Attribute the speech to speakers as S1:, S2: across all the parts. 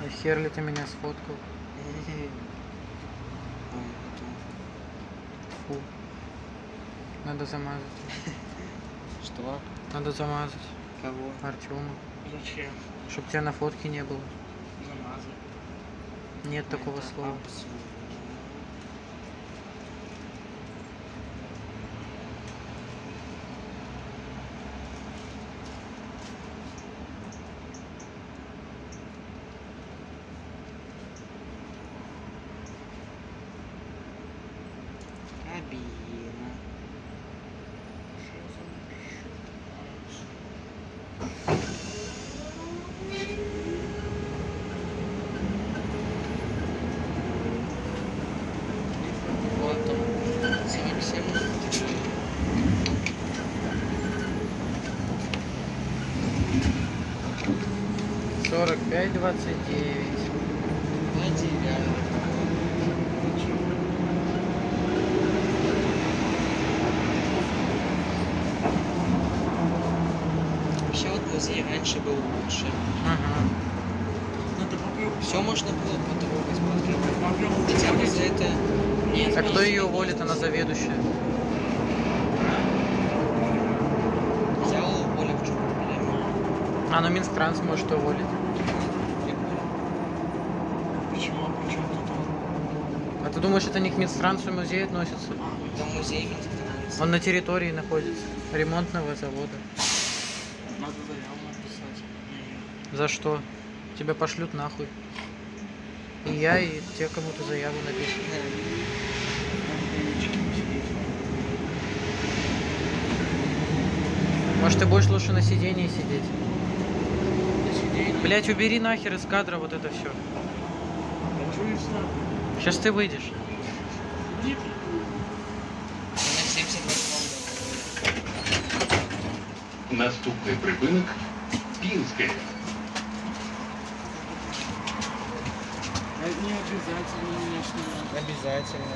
S1: Хер ли ты меня сфоткал? Фу. Надо замазать.
S2: Что?
S1: Надо замазать
S2: Кого?
S1: Артема.
S2: Зачем?
S1: Чтоб тебя на фотке не было.
S2: Замазать.
S1: Нет такого слова.
S2: Абсурдно. Кабина. 47.
S1: 45-29.
S2: Вообще вот музей раньше был лучше.
S1: Ага.
S2: Все можно было потрогать. Хотя бы за это... Нет,
S1: А кто ее уволит? Она заведующая.
S2: Взял уволил, в чем проблема.
S1: А, ну Минстранс может уволить.
S2: Почему? Почему тут он?
S1: А ты думаешь, это не к Минстрансу музей относится?
S2: Там музей Минстранс.
S1: Он на территории находится. Ремонтного завода.
S2: Надо заяву написать.
S1: За что? Тебя пошлют нахуй. И я, и те, кому ты заяву напишешь. Может, ты будешь лучше на сиденье сидеть? Блять, убери нахер из кадра вот это все. Сейчас ты выйдешь.
S2: На 78
S3: Наступний припинок Пінське.
S2: Не обязательно меня снимать. Обязательно.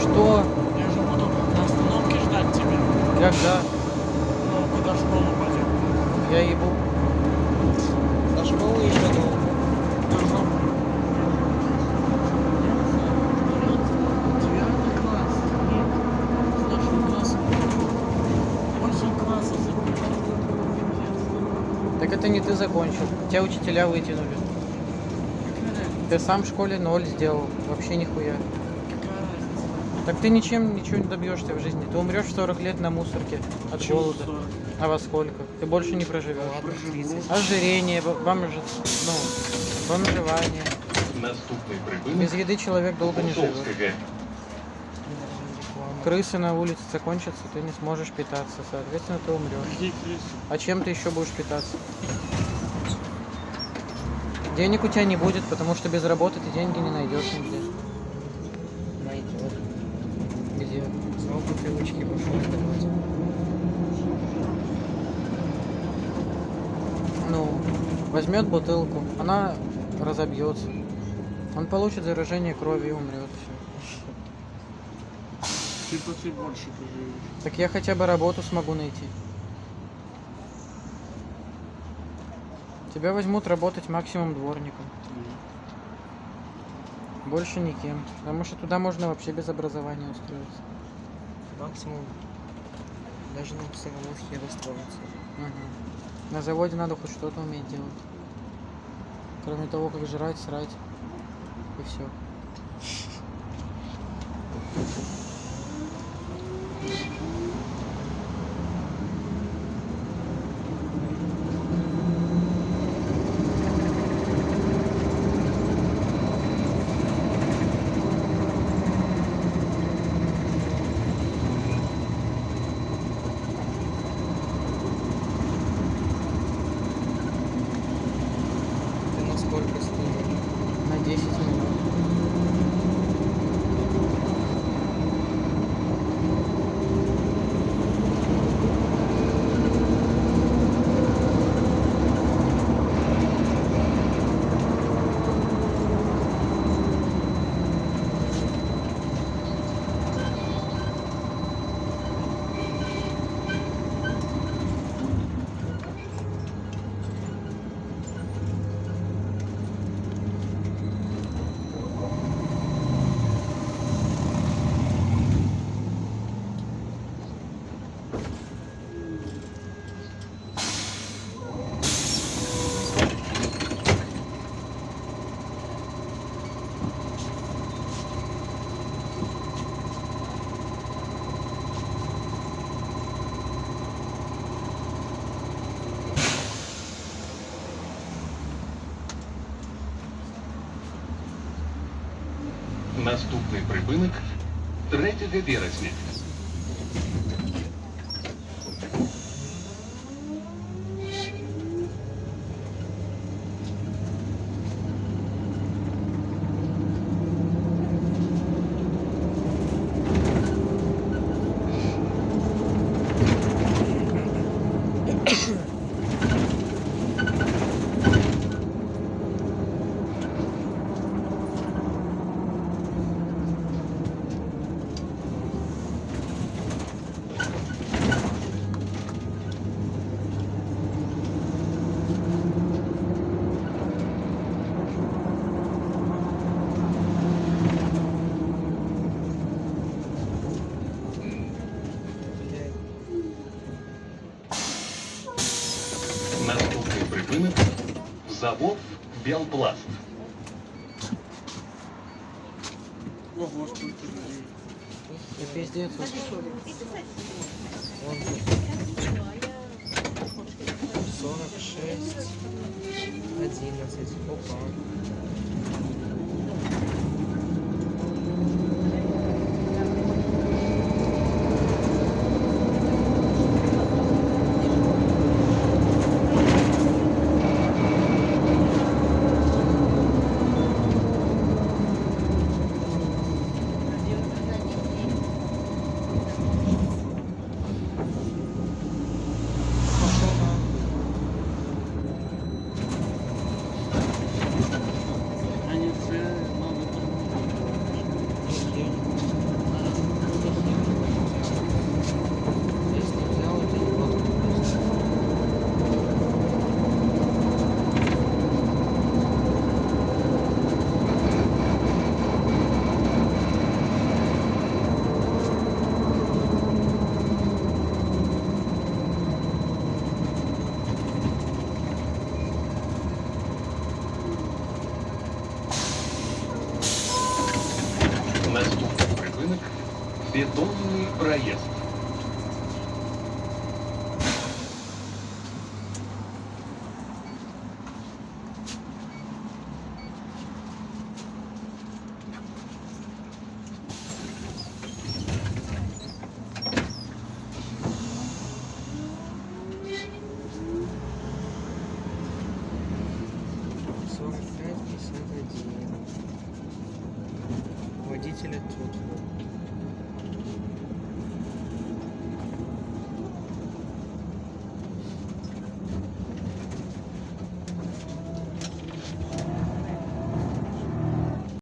S1: Что?
S2: Я же буду на остановке ждать тебя.
S1: Когда?
S2: Ну, куда в школу пойдем?
S1: Я ебу.
S2: До школы еще долго. Должно быть. 9 класс. Нет. Старший класс. 8 классов закончил.
S1: Так это не ты закончил. Тебя учителя вытянули. Ты сам в школе 0 сделал. Вообще нихуя.
S2: Какая разница?
S1: Так ты ничего не добьешься в жизни. Ты умрешь в 40 лет на мусорке от
S2: Почему
S1: голода.
S2: 40?
S1: А во сколько? Ты больше не проживешь.
S2: Ладно, 30.
S1: Ожирение, бомжевание.
S3: Наступний
S1: Без
S3: припинок
S1: еды человек долго не живет.
S3: Гусовське.
S1: Крысы на улице закончатся, ты не сможешь питаться, соответственно, ты умрешь.
S2: Какие крысы?
S1: А чем ты еще будешь питаться? Денег у тебя не будет, потому что без работы ты деньги не найдешь нигде.
S2: Найдет.
S1: Где?
S2: Взял бутылочки, пошел сдавать.
S1: Ну, возьмет бутылку, она разобьется. Он получит заражение крови и умрет. Все.
S2: Типа ты больше поживешь.
S1: Так я хотя бы работу смогу найти. Тебя возьмут работать максимум дворником. Больше никем. Потому что туда можно вообще без образования устроиться.
S2: Максимум. Даже на психологии устроиться.
S1: Угу. На заводе надо хоть что-то уметь делать. Кроме того, как жрать, срать. И все.
S2: Ты на сколько снимешь?
S1: На 10 минут.
S3: Наступний припинок 3 вересня. Наступний припинок завод Белпласт.
S2: Ого, сколько людей.
S1: И пиздец.
S2: Вон 46, 11. Опа. Пошел нахуй.
S4: Они все мало
S2: Если взял, это не просто.
S3: Наступний припинок бетонний проїзд.
S2: Водителя тут.